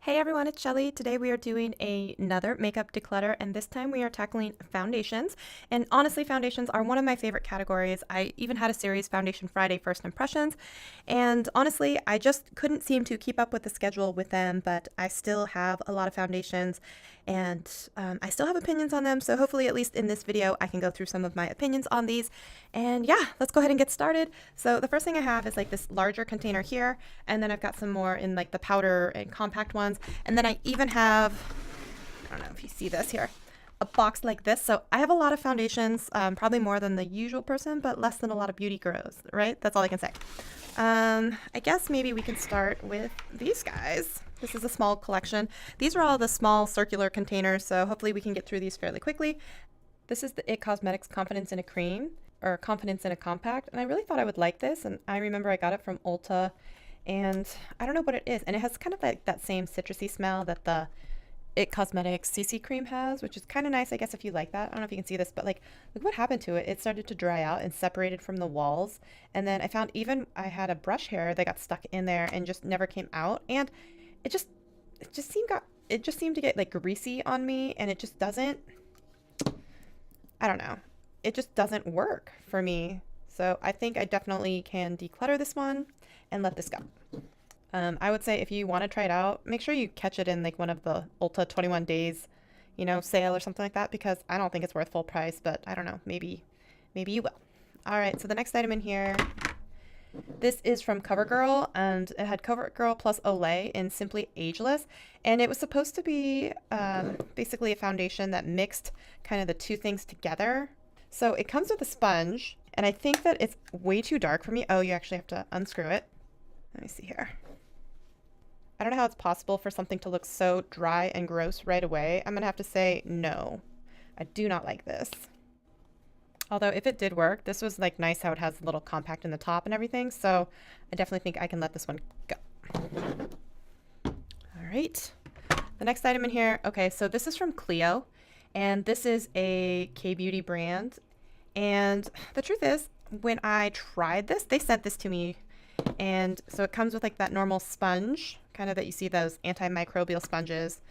Hey everyone, it's Shelly. Today we are doing another makeup declutter, and this time we are tackling foundations. And honestly, foundations are one of my favorite categories. I even had a series, Foundation Friday First Impressions, and honestly, I just couldn't seem to keep up with the schedule with them, but I still have a lot of foundations, and I still have opinions on them, so hopefully at least in this video I can go through some of my opinions on these. And yeah, let's go ahead and get started. So the first thing I have is like this larger container here, and then I've got some more in like the powder and compact ones. And then I even have, I don't know if you see this here, a box like this. So I have a lot of foundations, probably more than the usual person, but less than a lot of beauty gurus, right? That's all I can say. I guess maybe we can start with these guys. This is a small collection. These are all the small circular containers, so hopefully we can get through these fairly quickly. This is the IT Cosmetics Confidence in a Cream, or Confidence in a Compact, and I really thought I would like this, and I remember I got it from Ulta, and I don't know what it is, and it has kind of like that same citrusy smell that the IT Cosmetics CC cream has, which is kind of nice, I guess, if you like that. I don't know if you can see this, but like, look what happened to it. It started to dry out and separated from the walls, and then I found even I had a brush hair that got stuck in there and just never came out, and it just seemed to get like greasy on me, and it just doesn't, I don't know, it just doesn't work for me. So I think I definitely can declutter this one and let this go. I would say if you want to try it out, make sure you catch it in like one of the Ulta 21 days, sale or something like that, because I don't think it's worth full price, but I don't know, maybe you will. All right, so the next item in here, this is from CoverGirl, and it had CoverGirl plus Olay in Simply Ageless, and it was supposed to be basically a foundation that mixed kind of the two things together. So it comes with a sponge, and I think that it's way too dark for me. Oh, you actually have to unscrew it. Let me see here. I don't know how it's possible for something to look so dry and gross right away. I'm gonna have to say no. I do not like this. Although if it did work, this was like nice how it has a little compact in the top and everything. So I definitely think I can let this one go. All right. The next item in here. Okay, so this is from Clio, and this is a K-beauty brand. And the truth is, when I tried this, they sent this to me. And so it comes with like that normal sponge, kind of that you see those antimicrobial sponges.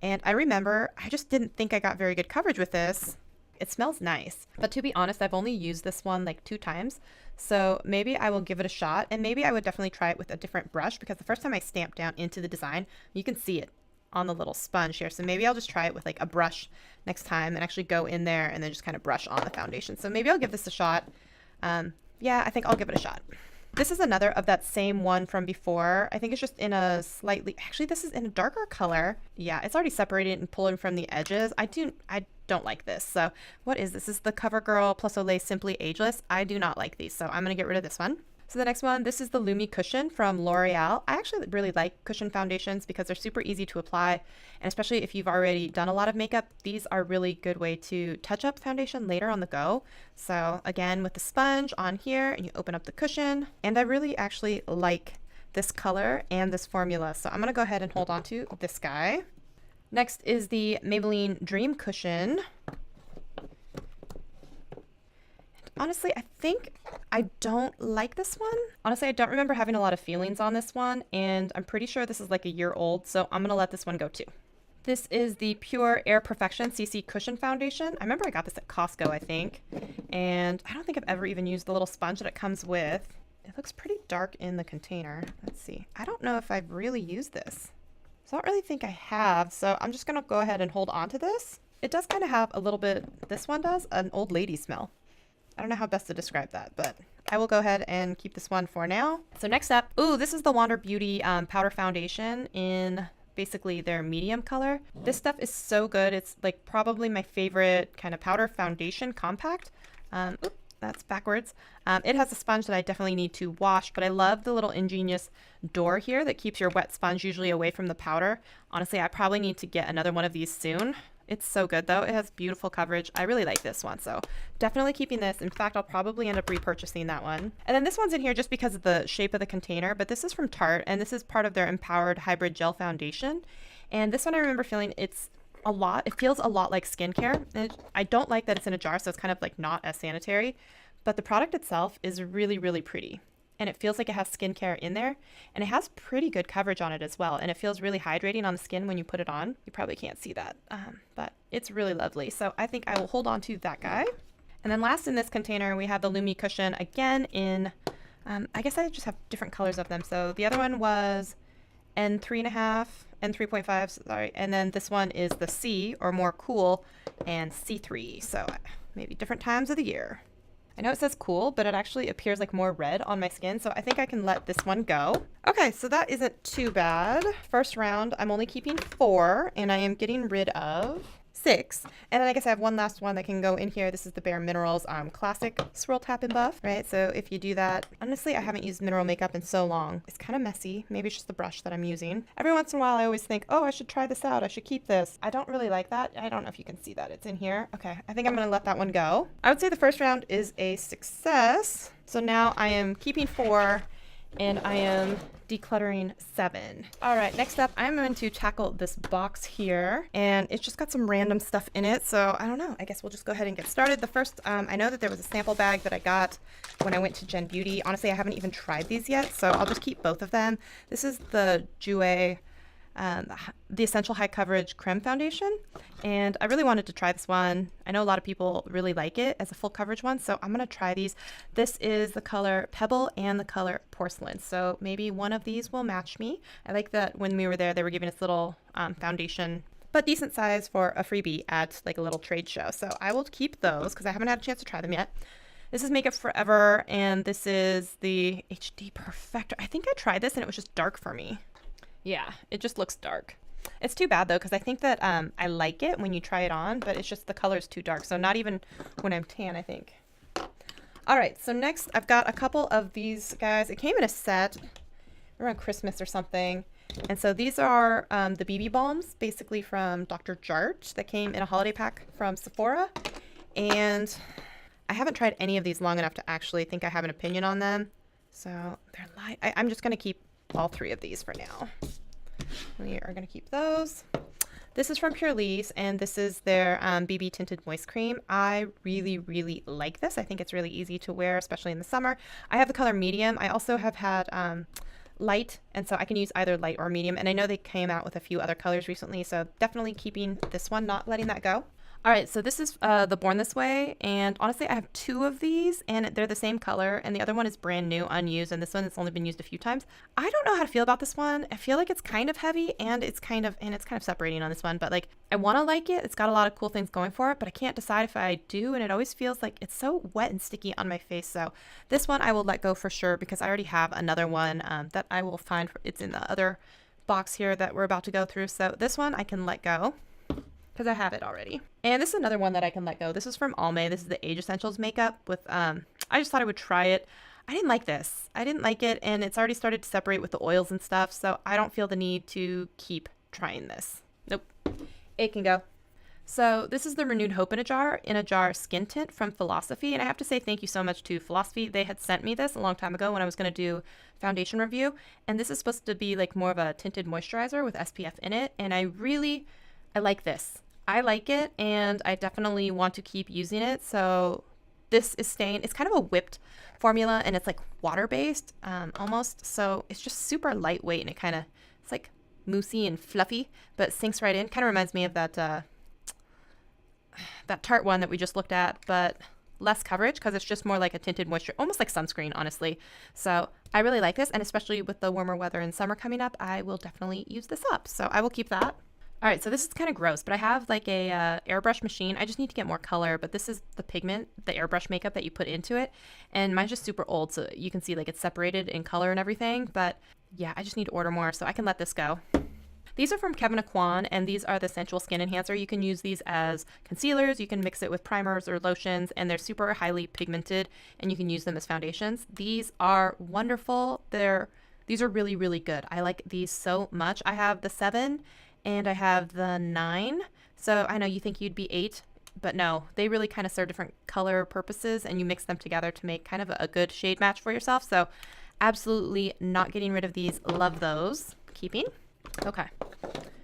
And I remember I just didn't think I got very good coverage with this. It smells nice, but to be honest, I've only used this one like 2 times. So maybe I will give it a shot, and maybe I would definitely try it with a different brush, because the first time I stamped down into the design, you can see it on the little sponge here. So maybe I'll just try it with like a brush next time and actually go in there and then just kind of brush on the foundation. So maybe I'll give this a shot. Yeah, I think I'll give it a shot. This is another of that same one from before. I think it's just in a slightly, actually this is in a darker color. Yeah, it's already separated and pulling from the edges. I don't like this. So what is this? This is the CoverGirl plus Olay Simply Ageless. I do not like these, so I'm gonna get rid of this one. So the next one, this is the Lumi Cushion from L'Oreal. I actually really like cushion foundations because they're super easy to apply, and especially if you've already done a lot of makeup, these are really good way to touch up foundation later on the go. So again, with the sponge on here, and you open up the cushion, and I really actually like this color and this formula. So I'm gonna go ahead and hold on to this guy. Next is the Maybelline Dream Cushion. Honestly, I think I don't like this one. Honestly, I don't remember having a lot of feelings on this one, and I'm pretty sure this is like a year old, so I'm gonna let this one go too. This is the Pure Air Perfection CC Cushion Foundation. I remember I got this at Costco, I think, and I don't think I've ever even used the little sponge that it comes with. It looks pretty dark in the container. Let's see. I don't know if I've really used this. So I don't really think I have, so I'm just gonna go ahead and hold on to this. It does kind of have a little bit, this one does, an old lady smell. I don't know how best to describe that, but I will go ahead and keep this one for now. So next up, ooh, this is the Wander Beauty Powder Foundation in basically their medium color. This stuff is so good. It's like probably my favorite kind of powder foundation compact. Oops, that's backwards. It has a sponge that I definitely need to wash, but I love the little ingenious door here that keeps your wet sponge usually away from the powder. Honestly, I probably need to get another one of these soon. It's so good though. It has beautiful coverage. I really like this one, so definitely keeping this. In fact, I'll probably end up repurchasing that one. And then this one's in here just because of the shape of the container, but this is from Tarte, and this is part of their Empowered Hybrid Gel Foundation. And this one I remember feeling it feels a lot like skincare. And I don't like that it's in a jar, so it's kind of like not as sanitary, but the product itself is really, really pretty. and it feels like it has skincare in there, and it has pretty good coverage on it as well, and it feels really hydrating on the skin when you put it on. You probably can't see that, but it's really lovely. So I think I will hold on to that guy. And then last in this container, we have the Lumi cushion, again in, I guess I just have different colors of them. So the other one was N3.5, N3.5, sorry, and then this one is the C, or more cool, and C3, so maybe different times of the year. I know it says cool, but it actually appears like more red on my skin, so I think I can let this one go. Okay, so that isn't too bad. First round, I'm only keeping 4, and I am getting rid of 6. And then I guess I have one last one that can go in here. This is the Bare Minerals Classic Swirl Tap and Buff, right? So if you do that, honestly, I haven't used mineral makeup in so long. It's kind of messy. Maybe it's just the brush that I'm using. Every once in a while, I always think, oh, I should try this out. I should keep this. I don't really like that. I don't know if you can see that. It's in here. Okay, I think I'm going to let that one go. I would say the first round is a success. So now I am keeping 4, and I am decluttering 7. All right, next up, I'm going to tackle this box here, and it's just got some random stuff in it. So I don't know, I guess we'll just go ahead and get started. The first, I know that there was a sample bag that I got when I went to Gen Beauty. Honestly, I haven't even tried these yet, so I'll just keep both of them. This is the Jouer, the Essential High Coverage Creme Foundation, and I really wanted to try this one. I know a lot of people really like it as a full coverage one, so I'm gonna try these. This is the color Pebble and the color Porcelain, so maybe one of these will match me. I like that when we were there, they were giving us little foundation, but decent size for a freebie at like a little trade show. So I will keep those because I haven't had a chance to try them yet. This is Makeup Forever, and this is the HD Perfector. I think I tried this and it was just dark for me. Yeah, it just looks dark. It's too bad though, because I think that I like it when you try it on, but it's just the color is too dark. So not even when I'm tan, I think. All right, so next I've got a couple of these guys. It came in a set around Christmas or something. And so these are the BB balms, basically from Dr. Jart, that came in a holiday pack from Sephora. And I haven't tried any of these long enough to actually think I have an opinion on them. So they're light. I'm just going to keep all 3 of these for now. We are going to keep those. This is from Purlisse, and this is their BB Tinted Moist Cream. I really, really like this. I think it's really easy to wear, especially in the summer. I have the color medium. I also have had light, and so I can use either light or medium. And I know they came out with a few other colors recently, so definitely keeping this one, not letting that go. All right, so this is the Born This Way, and honestly, I have 2 of these, and they're the same color, and the other one is brand new, unused, and this one has only been used a few times. I don't know how to feel about this one. I feel like it's kind of heavy, and it's kind of separating on this one, but like, I want to like it. It's got a lot of cool things going for it, but I can't decide if I do, and it always feels like it's so wet and sticky on my face. So this one I will let go for sure, because I already have another one that I will find. It's in the other box here that we're about to go through. So this one I can let go, because I have it already. And this is another one that I can let go. This is from Almay. This is the Age Essentials makeup with, I just thought I would try it. I didn't like this. I didn't like it, and it's already started to separate with the oils and stuff, so I don't feel the need to keep trying this. Nope. It can go. So this is the Renewed Hope in a Jar Skin Tint from Philosophy, and I have to say thank you so much to Philosophy. They had sent me this a long time ago when I was going to do foundation review, and this is supposed to be like more of a tinted moisturizer with SPF in it, and I like this. I like it, and I definitely want to keep using it. So this is staying. It's kind of a whipped formula, and it's like water-based almost. So it's just super lightweight, and it's like moussey and fluffy, but sinks right in. Kind of reminds me of that that Tarte one that we just looked at, but less coverage because it's just more like a tinted moisture, almost like sunscreen, honestly. So I really like this, and especially with the warmer weather and summer coming up, I will definitely use this up. So I will keep that. All right, so this is kind of gross, but I have like a airbrush machine. I just need to get more color, but this is the pigment, the airbrush makeup that you put into it. And mine's just super old, so you can see like it's separated in color and everything. But yeah, I just need to order more, so I can let this go. These are from Kevyn Aucoin, and these are the Sensual Skin Enhancer. You can use these as concealers, you can mix it with primers or lotions, and they're super highly pigmented, and you can use them as foundations. These are wonderful. These are really, really good. I like these so much. I have the 7 and I have the 9. So I know you think you'd be 8, but no, they really kind of serve different color purposes, and you mix them together to make kind of a good shade match for yourself. So absolutely not getting rid of these. Love those. Keeping. Okay.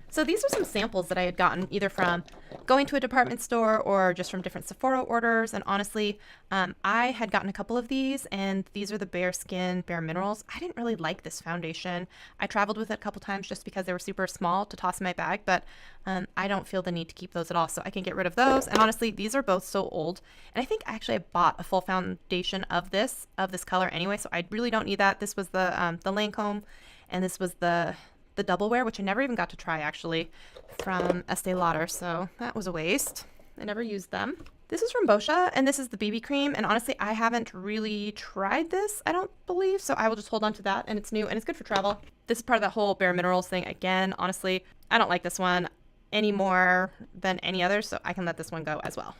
So these are some samples that I had gotten either from going to a department store or just from different Sephora orders. And honestly, I had gotten a couple of these, and these are the Bare Skin Bare Minerals. I didn't really like this foundation. I traveled with it a couple times just because they were super small to toss in my bag, but I don't feel the need to keep those at all, so I can get rid of those. And honestly, these are both so old, and I think actually I bought a full foundation of this color anyway, so I really don't need that. This was the Lancome, and this was the Double Wear, which I never even got to try actually, from Estee Lauder, so that was a waste. I never used them. This is from Boscia, and this is the BB cream, and honestly, I haven't really tried this, I don't believe, so I will just hold on to that, and it's new, and it's good for travel. This is part of that whole Bare Minerals thing. Again, honestly, I don't like this one any more than any other, so I can let this one go as well.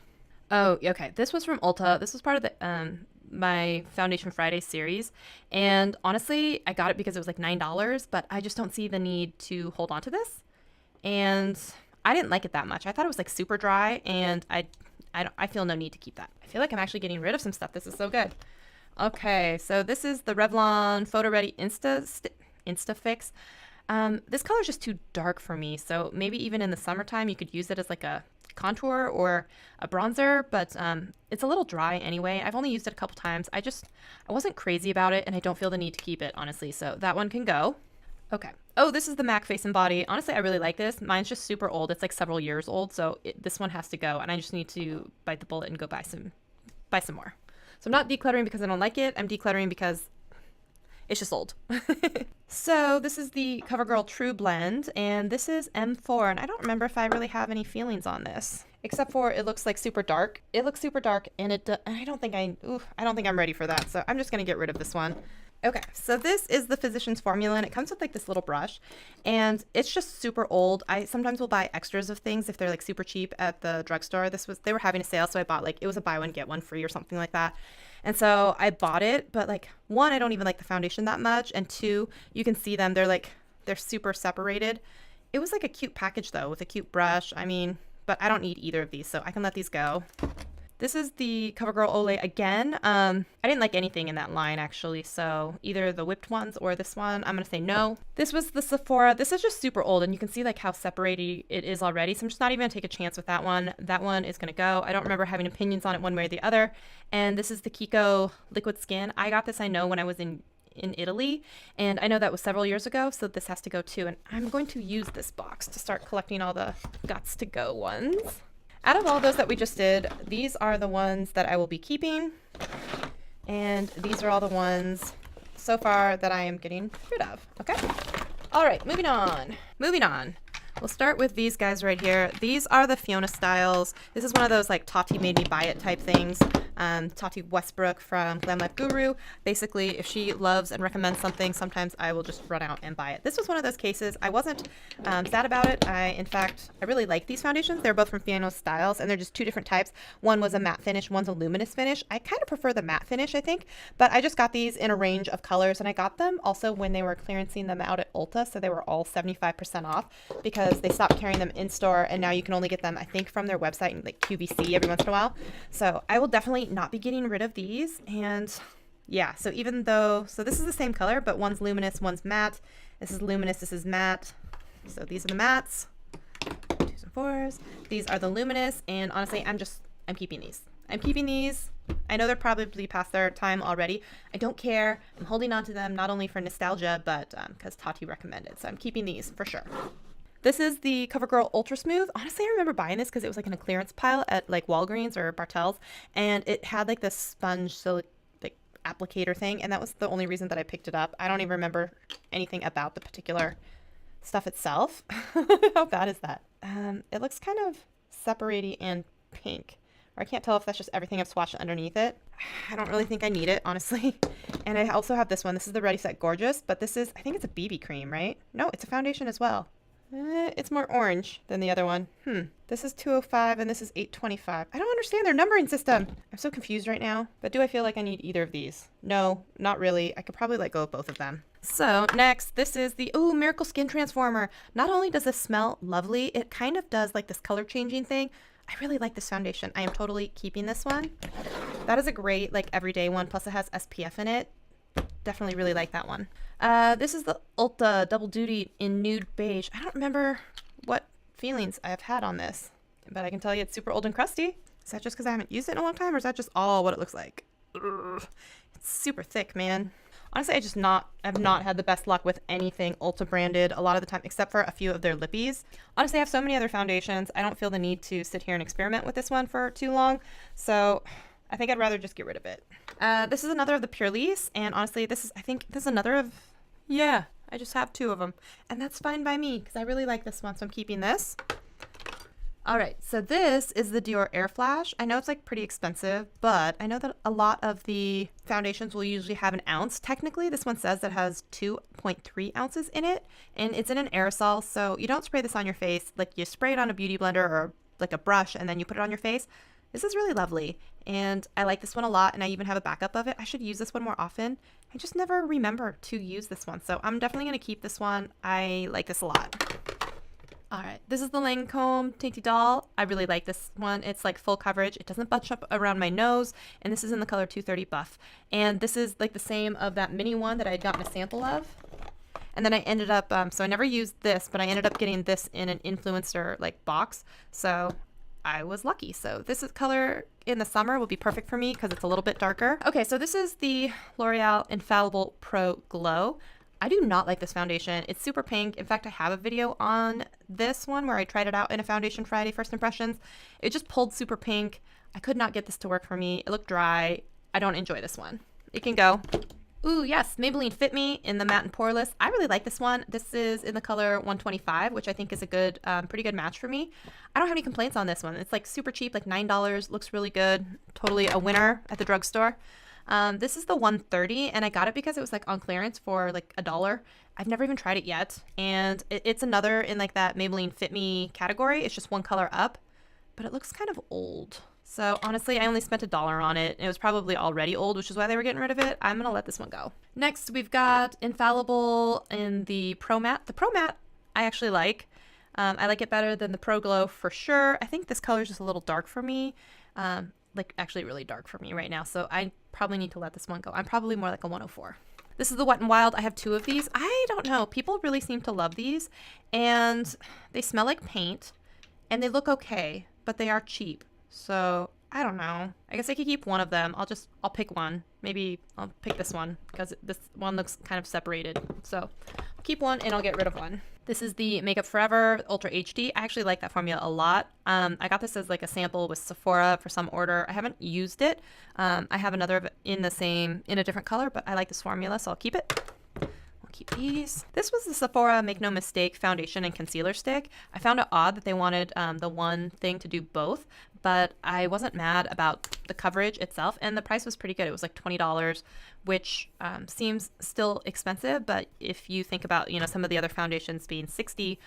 Oh, okay, this was from Ulta. This was part of the my Foundation Friday series, and honestly I got it because it was like $9, but I just don't see the need to hold on to this, and I didn't like it that much. I thought it was like super dry, and I feel no need to keep that. I feel like I'm actually getting rid of some stuff. This is so good. Okay, so this is the Revlon Photo Ready Instafix. This color is just too dark for me, so maybe even in the summertime you could use it as like a contour or a bronzer, but it's a little dry anyway. I've only used it a couple times. I wasn't crazy about it, and I don't feel the need to keep it, honestly, so that one can go. Okay. Oh, this is the MAC Face and Body. Honestly, I really like this. Mine's just super old. It's like several years old, so this one has to go, and I just need to bite the bullet and go buy some more. So I'm not decluttering because I don't like it. I'm decluttering because it's just old. So this is the CoverGirl True Blend, and this is M4, and I don't remember if I really have any feelings on this, except for it looks like super dark. It looks super dark, and I don't think I'm ready for that, so I'm just gonna get rid of this one. Okay, so this is the Physicians Formula, and it comes with like this little brush, and it's just super old. I sometimes will buy extras of things if they're like super cheap at the drugstore. They were having a sale, so I bought, like, it was a buy one get one free or something like that. And so I bought it, but like, one, I don't even like the foundation that much, and two, you can see them, they're super separated. It was like a cute package though, with a cute brush. I mean, but I don't need either of these, so I can let these go. This is the CoverGirl Olay again. I didn't like anything in that line actually, so either the whipped ones or this one, I'm gonna say no. This was the Sephora. This is just super old, and you can see like how separated it is already, so I'm just not even gonna take a chance with that one. That one is gonna go. I don't remember having opinions on it one way or the other. And this is the Kiko Liquid Skin. I got this, I know, when I was in Italy, and I know that was several years ago, so this has to go too, and I'm going to use this box to start collecting all the gots to go ones. Out of all those that we just did, these are the ones that I will be keeping, and these are all the ones so far that I am getting rid of. Okay? All right, moving on. We'll start with these guys right here. These are the Fiona styles. This is one of those like Tati made me buy it type things. Tati Westbrook from Glam Life Guru. Basically, if she loves and recommends something, sometimes I will just run out and buy it. This was one of those cases. I wasn't sad about it. In fact, I really like these foundations. They're both from Fiona Styles, and they're just two different types. One was a matte finish, one's a luminous finish. I kind of prefer the matte finish, I think, but I just got these in a range of colors, and I got them also when they were clearancing them out at Ulta, so they were all 75% off because they stopped carrying them in store, and now you can only get them, I think, from their website and like QVC every once in a while. So I will definitely not be getting rid of these. And yeah, so even though, so this is the same color, but one's luminous, one's matte. This is luminous, this is matte. So these are the mattes, 2s and 4s. These are the luminous, and honestly, I'm keeping these. I'm keeping these. I know they're probably past their time already. I don't care. I'm holding on to them, not only for nostalgia, but because Tati recommended. So I'm keeping these for sure. This is the CoverGirl Ultra Smooth. Honestly, I remember buying this because it was like in a clearance pile at like Walgreens or Bartell's, and it had like this sponge like applicator thing, and that was the only reason that I picked it up. I don't even remember anything about the particular stuff itself. How bad is that? It looks kind of separaty and pink, or I can't tell if that's just everything I've swatched underneath it. I don't really think I need it, honestly. And I also have this one. This is the Ready Set Gorgeous, but this is, I think it's a BB cream, right? No, it's a foundation as well. It's more orange than the other one. This is 205 and this is 825. I don't understand their numbering system. I'm so confused right now. But do I feel like I need either of these? No, not really. I could probably let go of both of them. So next, this is the Miracle Skin Transformer. Not only does this smell lovely, it kind of does like this color changing thing. I really like this foundation. I am totally keeping this one. That is a great like everyday one. Plus it has SPF in it. Definitely really like that one. This is the Ulta Double Duty in Nude Beige. I don't remember what feelings I have had on this. but I can tell you it's super old and crusty. Is that just because I haven't used it in a long time, or is that just all what it looks like? Ugh. It's super thick, man. Honestly, I've not had the best luck with anything Ulta branded a lot of the time, except for a few of their lippies. Honestly, I have so many other foundations. I don't feel the need to sit here and experiment with this one for too long. So I think I'd rather just get rid of it. This is another of the Purelisse, and honestly, I think this is another of, yeah, I just have 2 of them. And that's fine by me, because I really like this one, so I'm keeping this. All right, so this is the Dior Air Flash. I know it's like pretty expensive, but I know that a lot of the foundations will usually have an ounce. Technically, this one says that has 2.3 ounces in it, and it's in an aerosol, so you don't spray this on your face. Like, you spray it on a beauty blender or like a brush, and then you put it on your face. This is really lovely, and I like this one a lot, and I even have a backup of it. I should use this one more often. I just never remember to use this one, so I'm definitely going to keep this one. I like this a lot. All right, this is the Lancome Tinty Doll. I really like this one. It's like full coverage. It doesn't bunch up around my nose, and this is in the color 230 Buff. And this is like the same of that mini one that I had gotten a sample of. And then I ended up, so I never used this, but I ended up getting this in an influencer like box. So I was lucky. So this is color in the summer will be perfect for me because it's a little bit darker. Okay, so this is the L'Oreal Infallible Pro Glow. I do not like this foundation. It's super pink. In fact, I have a video on this one where I tried it out in a Foundation Friday first impressions. It just pulled super pink. I could not get this to work for me. It looked dry. I don't enjoy this one. It can go. Ooh, yes, Maybelline Fit Me in the matte and poreless. I really like this one. This is in the color 125, which I think is a good, pretty good match for me. I don't have any complaints on this one. It's like super cheap, like $9. Looks really good. Totally a winner at the drugstore. This is the 130, and I got it because it was like on clearance for like $1. I've never even tried it yet, and it's another in like that Maybelline Fit Me category. It's just one color up, but it looks kind of old. So honestly, I only spent $1 on it. It was probably already old, which is why they were getting rid of it. I'm gonna let this one go. Next, we've got Infallible in the Pro Matte. The Pro Matte I actually like. I like it better than the Pro Glow for sure. I think this color is just a little dark for me. Like actually really dark for me right now. So I probably need to let this one go. I'm probably more like a 104. This is the Wet n Wild. I have 2 of these. I don't know. People really seem to love these, and they smell like paint, and they look okay, but they are cheap. So I don't know. I guess I could keep one of them. I'll pick one. Maybe I'll pick this one because this one looks kind of separated. So I'll keep one and I'll get rid of one. This is the Makeup Forever Ultra HD. I actually like that formula a lot. I got this as like a sample with Sephora for some order. I haven't used it. I have another in a different color, but I like this formula, so I'll keep it. Keep these. This was the Sephora Make No Mistake foundation and concealer stick. I found it odd that they wanted the one thing to do both, but I wasn't mad about the coverage itself, and the price was pretty good. It was like $20, which seems still expensive, but if you think about, you know, some of the other foundations being $60,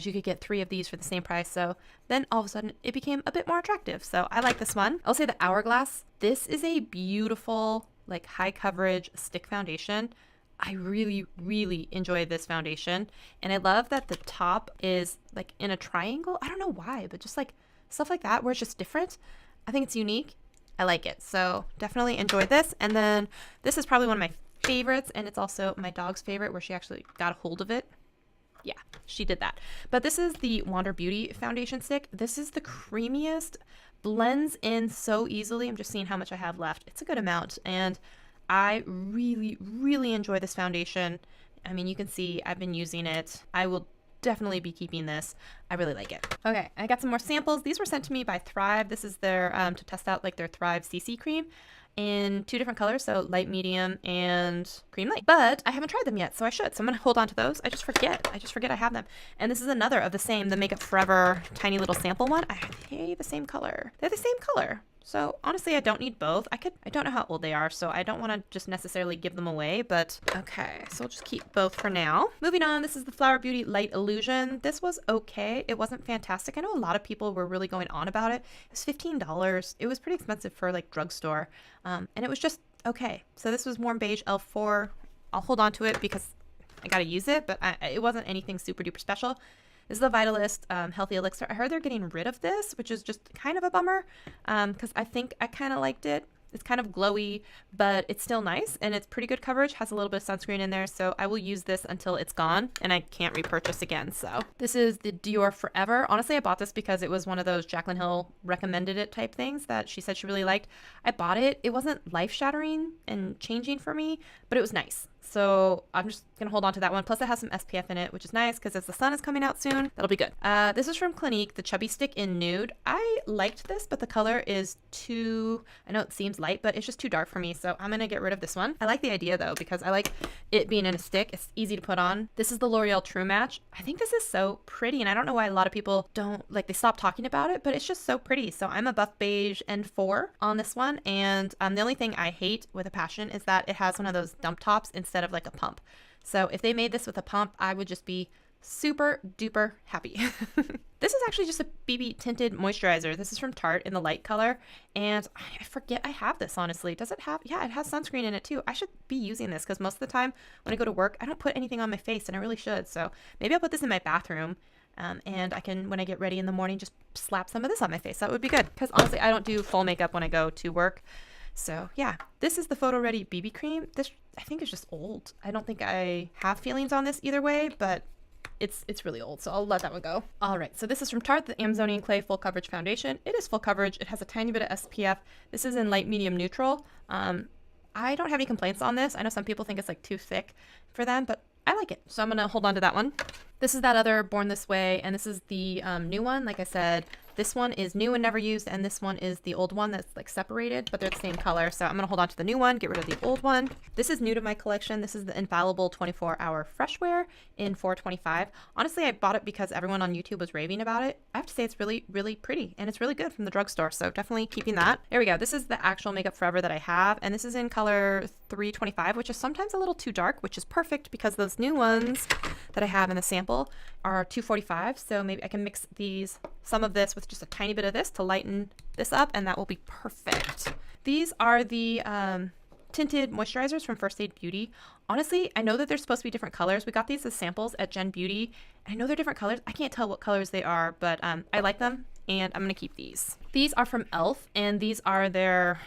you could get 3 of these for the same price. So then all of a sudden it became a bit more attractive. So I like this one. I'll say the Hourglass. This is a beautiful, like high coverage stick foundation. I really, really enjoy this foundation, and I love that the top is like in a triangle. I don't know why, but just like stuff like that where it's just different. I think it's unique. I like it. So definitely enjoy this. And then this is probably one of my favorites, and it's also my dog's favorite where she actually got a hold of it. Yeah, she did that. But this is the Wander Beauty foundation stick. This is the creamiest, blends in so easily. I'm just seeing how much I have left. It's a good amount, and I really, really enjoy this foundation. I mean, you can see I've been using it. I will definitely be keeping this. I really like it. Okay, I got some more samples. These were sent to me by Thrive. This is their, to test out like their Thrive CC cream in 2 different colors, so light medium and cream light. But I haven't tried them yet, so I should. So I'm gonna hold on to those. I just forget I have them. And this is another of the same, the Makeup Forever tiny little sample one. They're the same color. They're the same color. So honestly, I don't need both. I don't know how old they are, so I don't want to just necessarily give them away, but okay. So we'll just keep both for now. Moving on, this is the Flower Beauty Light Illusion. This was okay. It wasn't fantastic. I know a lot of people were really going on about it. It was $15. It was pretty expensive for like drugstore, and it was just okay. So this was Warm Beige L4. I'll hold on to it because I got to use it, but it wasn't anything super duper special. This is the Vitalist Healthy Elixir. I heard they're getting rid of this, which is just kind of a bummer because I think I kind of liked it. It's kind of glowy, but it's still nice and it's pretty good coverage, has a little bit of sunscreen in there. So I will use this until it's gone and I can't repurchase again. So this is the Dior Forever. Honestly, I bought this because it was one of those Jaclyn Hill recommended it type things that she said she really liked. I bought it. It wasn't life shattering and changing for me, but it was nice. So I'm just going to hold on to that one. Plus it has some SPF in it, which is nice because as the sun is coming out soon, that'll be good. This is from Clinique, the Chubby Stick in Nude. I liked this, but the color is too, I know it seems light, but it's just too dark for me. So I'm going to get rid of this one. I like the idea though, because I like it being in a stick. It's easy to put on. This is the L'Oreal True Match. I think this is so pretty and I don't know why a lot of people don't, like they stop talking about it, but it's just so pretty. So I'm a buff beige N4 on this one. And the only thing I hate with a passion is that it has one of those dump tops instead of like a pump. So if they made this with a pump, I would just be super duper happy. This is actually just a BB tinted moisturizer. This is from Tarte in the light color. And I forget I have this, honestly. Does it have, yeah, it has sunscreen in it too. I should be using this because most of the time when I go to work, I don't put anything on my face and I really should. So maybe I'll put this in my bathroom. And I can, when I get ready in the morning, just slap some of this on my face. That would be good. Because honestly, I don't do full makeup when I go to work. So yeah, this is the Photo Ready BB cream. This I think is just old. I don't think I have feelings on this either way, but it's really old. So I'll let that one go. All right, so this is from Tarte, the Amazonian Clay Full Coverage Foundation. It is full coverage. It has a tiny bit of SPF. This is in light, medium, neutral. I don't have any complaints on this. I know some people think it's like too thick for them, but I like it. So I'm gonna hold on to that one. This is that other Born This Way, and this is the new one. Like I said, this one is new and never used, and this one is the old one that's like separated, but they're the same color. So I'm gonna hold on to the new one, get rid of the old one. This is new to my collection. This is the Infallible 24-Hour Fresh Wear in 425. Honestly, I bought it because everyone on YouTube was raving about it. I have to say it's really, really pretty, and it's really good from the drugstore. So definitely keeping that. There we go. This is the actual Makeup Forever that I have, and this is in color 325, which is sometimes a little too dark, which is perfect because those new ones that I have in the sample are 245. So maybe I can mix some of this with just a tiny bit of this to lighten this up, and that will be perfect. These are the tinted moisturizers from First Aid Beauty. Honestly, I know that they're supposed to be different colors. We got these as samples at Gen Beauty. I know they're different colors. I can't tell what colors they are, but I like them, and I'm gonna keep these. These are from e.l.f., and these are their,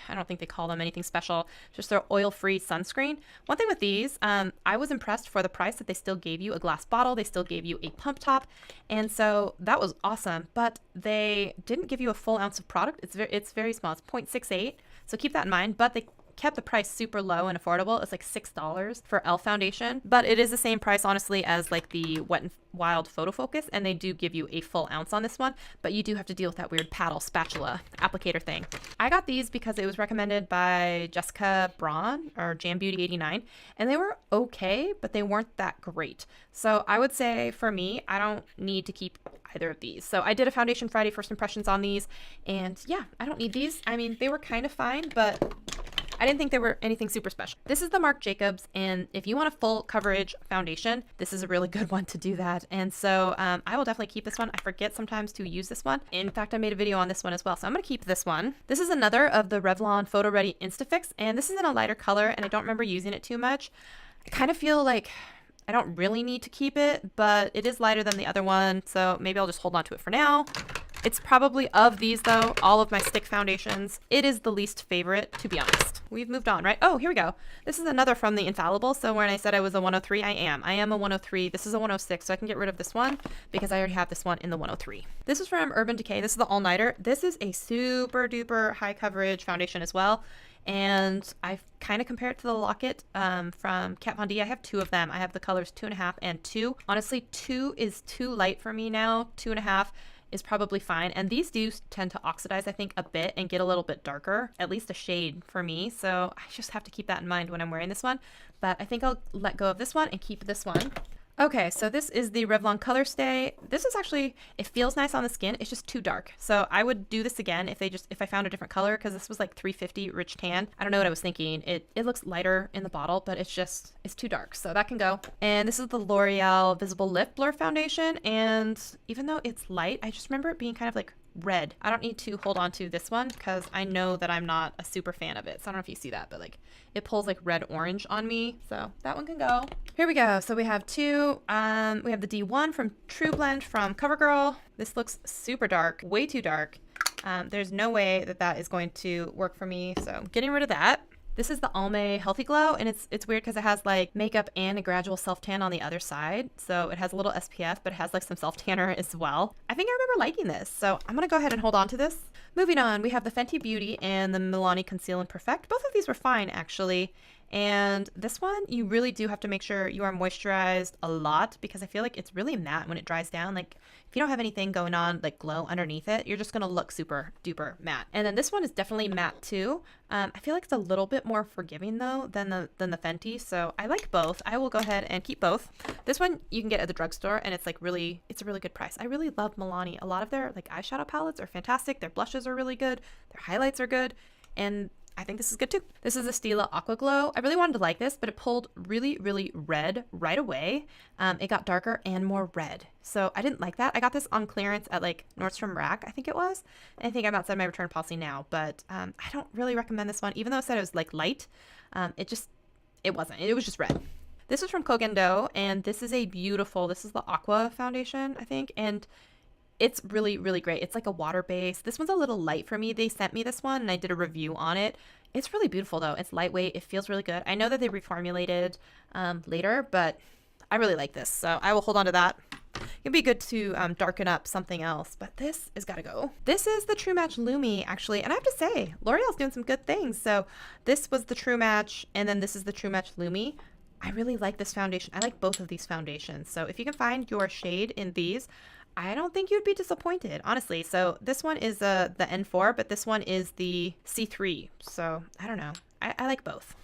I don't think they call them anything special, just their oil-free sunscreen. One thing with these, I was impressed for the price that they still gave you a glass bottle, they still gave you a pump top, and so that was awesome, but they didn't give you a full ounce of product. It's very small, it's 0.68, so keep that in mind, but they kept the price super low and affordable. It's like $6 for e.l.f. foundation, but it is the same price honestly as like the Wet n Wild Photo Focus, and they do give you a full ounce on this one, but you do have to deal with that weird paddle spatula applicator thing. I got these because it was recommended by Jessica Braun or Jam Beauty 89, and they were okay, but they weren't that great. So I would say for me, I don't need to keep either of these. So I did a Foundation Friday first impressions on these, and yeah, I don't need these. I mean, they were kind of fine, but I didn't think they were anything super special. This is the Marc Jacobs, and if you want a full coverage foundation, this is a really good one to do that. And so I will definitely keep this one. I forget sometimes to use this one. In fact, I made a video on this one as well, so I'm gonna keep this one. This is another of the Revlon Photo Ready Instafix, and this is in a lighter color, and I don't remember using it too much. I kind of feel like I don't really need to keep it, but it is lighter than the other one, so maybe I'll just hold on to it for now. It's probably, of these though, all of my stick foundations, it is the least favorite, to be honest. We've moved on, right? Oh, here we go. This is another from the Infallible. So when I said I was a 103, I am a 103. This is a 106, so I can get rid of this one because I already have this one in the 103. This is from Urban Decay. This is the All Nighter. This is a super duper high coverage foundation as well. And I kind of compare it to the Locket from Kat Von D. I have two of them. I have the colors 2.5 and 2. Honestly, 2 is too light for me now. 2.5 is probably fine, and these do tend to oxidize, I think, a bit and get a little bit darker, at least a shade for me, so I just have to keep that in mind when I'm wearing this one. But I think I'll let go of this one and keep this one. Okay, so this is the Revlon Color Stay. This is actually, it feels nice on the skin. It's just too dark. So I would do this again if I found a different color, because this was like 350 rich tan. I don't know what I was thinking. It looks lighter in the bottle, but it's too dark. So that can go. And this is the L'Oreal Visible Lip Blur Foundation. And even though it's light, I just remember it being kind of like red. I don't need to hold on to this one because I know that I'm not a super fan of it. So I don't know if you see that, but like it pulls like red orange on me. So that one can go. Here we go. So we have two. We have the D1 from True Blend from CoverGirl. This looks super dark, way too dark. There's no way that that is going to work for me. So getting rid of that. This is the Almay Healthy Glow, and it's weird because it has like makeup and a gradual self tan on the other side. So it has a little SPF, but it has like some self tanner as well. I think I remember liking this, so I'm gonna go ahead and hold on to this. Moving on, we have the Fenty Beauty and the Milani Conceal and Perfect. Both of these were fine actually. And this one, you really do have to make sure you are moisturized a lot because I feel like it's really matte when it dries down. Like if you don't have anything going on like glow underneath it, you're just gonna look super duper matte. And then this one is definitely matte too. I feel like it's a little bit more forgiving though than the Fenty, so I like both. I will go ahead and keep both. This one you can get at the drugstore, and it's a really good price. I really love Milani. A lot of their like eyeshadow palettes are fantastic. Their blushes are really good. Their highlights are good, and I think this is good too. This is a Stila Aqua Glow. I really wanted to like this, but it pulled really, really red right away. It got darker and more red. So I didn't like that. I got this on clearance at like Nordstrom Rack, I think it was. And I think I'm outside my return policy now, but I don't really recommend this one. Even though it said it was like light, it wasn't. It was just red. This is from Kogan Do, and this is this is the Aqua foundation, I think. And it's really, really great. It's like a water base. This one's a little light for me. They sent me this one and I did a review on it. It's really beautiful though. It's lightweight. It feels really good. I know that they reformulated later, but I really like this. So I will hold on to that. It'd be good to darken up something else, but this has got to go. This is the True Match Lumi actually. And I have to say, L'Oreal's doing some good things. So this was the True Match, and then this is the True Match Lumi. I really like this foundation. I like both of these foundations. So if you can find your shade in these, I don't think you'd be disappointed, honestly. So this one is the N4, but this one is the C3. So I don't know. I like both.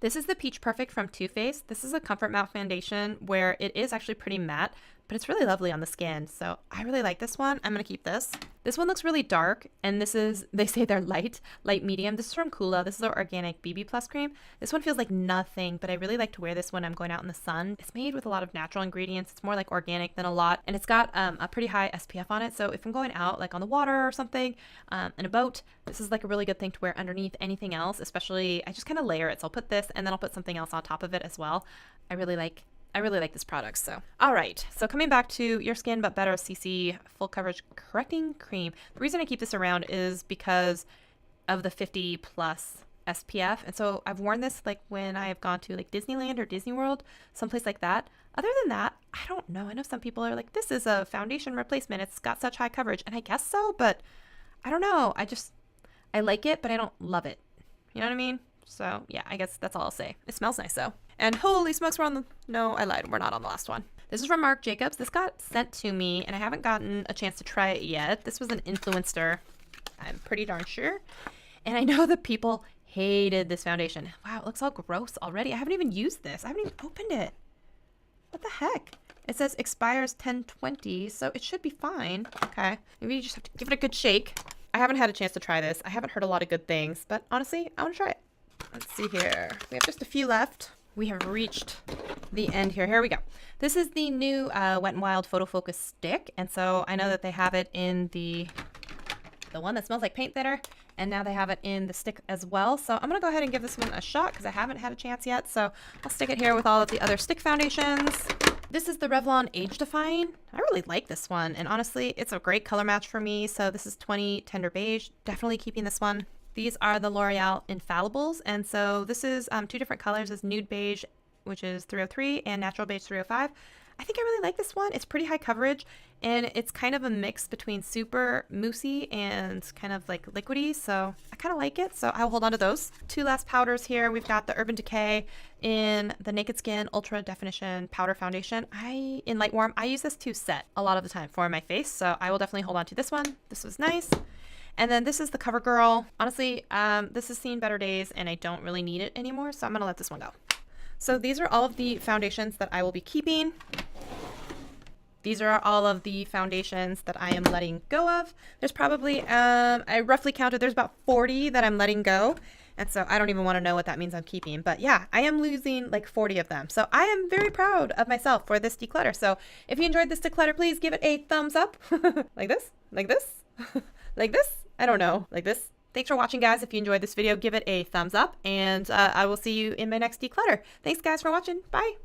This is the Peach Perfect from Too Faced. This is a comfort matte foundation where it is actually pretty matte, but it's really lovely on the skin. So I really like this one. I'm going to keep this. This one looks really dark, and this is, they say they're light medium. This is from Kula. This is our organic BB Plus cream. This one feels like nothing, but I really like to wear this when I'm going out in the sun. It's made with a lot of natural ingredients. It's more like organic than a lot, and it's got a pretty high SPF on it. So if I'm going out like on the water or something, in a boat, this is like a really good thing to wear underneath anything else, especially I just kind of layer it. So I'll put this and then I'll put something else on top of it as well. I really like this product. So, all right. So coming back to Your Skin But Better CC Full Coverage Correcting Cream. The reason I keep this around is because of the 50 plus SPF. And so I've worn this like when I have gone to like Disneyland or Disney World, someplace like that. Other than that, I don't know. I know some people are like, this is a foundation replacement. It's got such high coverage. And I guess so, but I don't know. I like it, but I don't love it. You know what I mean? So yeah, I guess that's all I'll say. It smells nice though. And holy smokes, no, I lied. We're not on the last one. This is from Marc Jacobs. This got sent to me and I haven't gotten a chance to try it yet. This was an influencer, I'm pretty darn sure. And I know that people hated this foundation. Wow, it looks all gross already. I haven't even used this. I haven't even opened it. What the heck? It says expires 10/20, so it should be fine. Okay, maybe you just have to give it a good shake. I haven't had a chance to try this. I haven't heard a lot of good things, but honestly, I want to try it. Let's see here. We have just a few left. We have reached the end here. Here we go. This is the new Wet n Wild Photo Focus Stick. And so I know that they have it in the one that smells like paint thinner. And now they have it in the stick as well. So I'm going to go ahead and give this one a shot because I haven't had a chance yet. So I'll stick it here with all of the other stick foundations. This is the Revlon Age Define. I really like this one. And honestly, it's a great color match for me. So this is 20 Tender Beige. Definitely keeping this one. These are the L'Oreal Infallibles, and so this is two different colors. It's Nude Beige, which is 303, and Natural Beige 305. I think I really like this one. It's pretty high coverage, and it's kind of a mix between super moussey and kind of like liquidy, so I kind of like it, so I'll hold on to those. Two last powders here. We've got the Urban Decay in the Naked Skin Ultra Definition Powder Foundation. In Light Warm, I use this to set a lot of the time for my face, so I will definitely hold on to this one. This was nice. And then this is the CoverGirl. Honestly, this has seen better days and I don't really need it anymore, so I'm going to let this one go. So these are all of the foundations that I will be keeping. These are all of the foundations that I am letting go of. There's probably, I roughly counted, there's about 40 that I'm letting go. And so I don't even want to know what that means I'm keeping. But yeah, I am losing like 40 of them. So I am very proud of myself for this declutter. So if you enjoyed this declutter, please give it a thumbs up. Like this, like this, like this. I don't know, like this. Thanks for watching, guys. If you enjoyed this video, give it a thumbs up. And I will see you in my next declutter. Thanks, guys, for watching. Bye.